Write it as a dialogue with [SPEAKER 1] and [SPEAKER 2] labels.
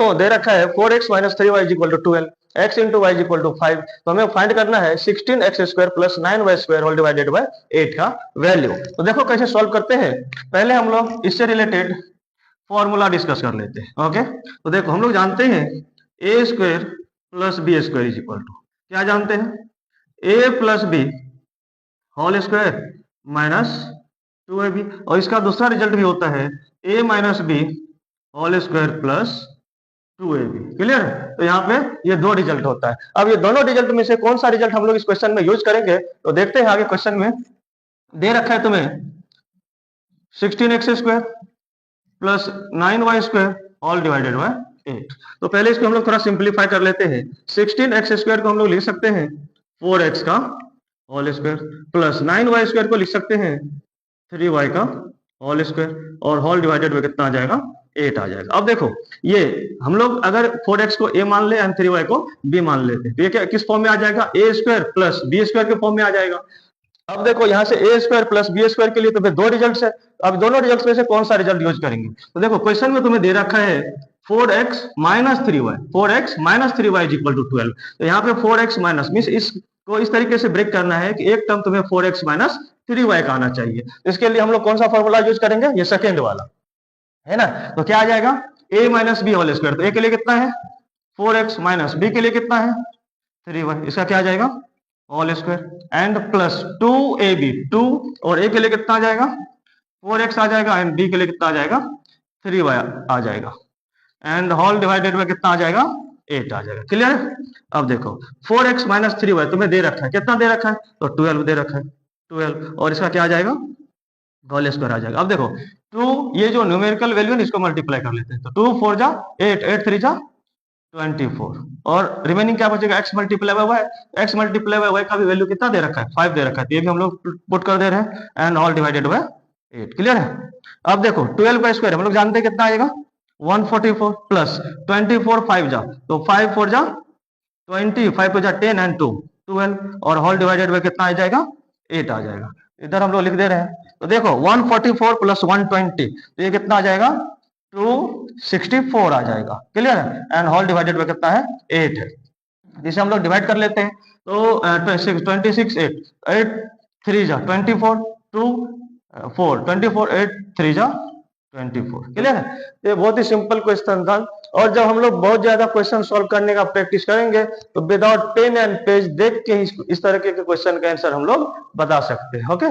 [SPEAKER 1] तो दे रखा है 4x minus 3y is equal to 12, x into y is equal to 5, तो हमें फाइंड करना है 16x² plus 9y² whole divided by 8 का वैल्यू। तो देखो कैसे सॉल्व करते हैं। पहले हम लोग इससे रिलेटेड फॉर्मूला डिस्कस कर लेते हैं। ओके, तो देखो हम लोग जानते हैं a² plus b² is equal to, क्या जानते हैं, a plus b whole square minus 2ab, और इसका दूसरा रिजल्ट भी होता है a minus b whole square plus 2ab। Clear है? तो यहाँ पे ये दो रिजल्ट होता है। अब ये दोनों रिजल्ट में से कौन सा रिजल्ट हम लोग इस क्वेश्चन में यूज करेंगे, तो देखते हैं आगे क्वेश्चन में दे रखा है तुम्हें 16x² plus 9y² all divided by 8। तो पहले इसको हम लोग थोड़ा सिंप्लीफाई कर लेते हैं। 16x² को हम लोग लिख सकते हैं 4x का होल स्क्वायर प्लस 9y² को लिख सकते हैं 3y का होल स्क्वायर, और होल डिवाइडेड बाय कितना आ जाएगा, 8 आ जाएगा। अब देखो ये हम लोग अगर 4x को a मान ले एंड 3y को b मान लेते तो ये क्या किस फॉर्म में आ जाएगा, a² प्लस b² के फॉर्म में आ जाएगा। अब देखो यहाँ से a² प्लस b² के लिए तो फिर दो रिजल्ट्स है। अब दोनों रिजल्ट्स में से कौन सा रिजल्ट यूज करेंगे, तो देखो क्वेश्चन में तुम्हें दे रखा है 4x minus 3y, 4x minus 3y is equal to 12। तो यहाँ पे 4x माइनस मीन्स इसको इस तरीके से ब्रेक करना है कि एक टर्म तुम्हें 4x माइनस 3y का आना चाहिए। इसके लिए हम लोग कौन सा फॉर्मूला यूज करेंगे, ये सेकेंड वाला है ना। तो क्या आ जाएगा, a minus b whole square, तो a के लिए कितना है 4x माइनस b के लिए कितना है 3y, इसका क्या आ जाएगा whole square and plus 2ab, 2 और a के लिए कितना आ जाएगा 4x आ जाएगा एंड b के लिए कितना आ जाएगा 3y आ जाएगा एंड होल डिवाइडेड बाय कितना आ जाएगा 8 आ जाएगा। क्लियर है? अब देखो 4x माइनस 3y तुम्हें दे रखा है, कितना दे रखा है, तो 12 दे रखा है 12, और इसका क्या आ जाएगा होल स्क्वायर आ जाएगा। अब देखो 2 ये जो न्यूमेरिकल वैल्यू है इसको मल्टीप्लाई कर लेते हैं, तो 2 4 जा 8, 8 3 जा 24, और रिमेनिंग क्या बचेगा x multiply by y, x multiply by y का भी वैल्यू कितना दे रखा है 5 दे रखा है, तो ये भी हम लोग पुट कर दे रहे हैं and all divided by 8। Clear है? अब देखो 12 का स्क्वायर हम लोग जानते हैं कितना आएगा 144 प्लस 24 5 जा, तो 5 4 जा 20, 5 2 जा 10 एंड 2 12, और होल डिवाइडेड बाय कितना आ जाएगा 8 आ जाएगा। इधर हम लोग लिख दे रहे हैं, तो देखो 144 प्लस 120, तो ये कितना आ जाएगा 264 आ जाएगा। क्लियर है? एंड होल डिवाइडेड बाय कितना है 8 है, जिसे हम लोग डिवाइड कर लेते हैं, तो 26 8 8 3 जा 24 2 4 24 8 3 जा 24। क्लियर है? ये बहुत ही सिंपल क्वेश्चन था, और जब हम लोग बहुत ज्यादा क्वेश्चन सॉल्व करने का प्रैक्टिस करेंगे तो विदाउट पेन एंड पेज देख के इस तरीके के क्वेश्चन का आंसर हम लोग बता सकते हैं। ओके।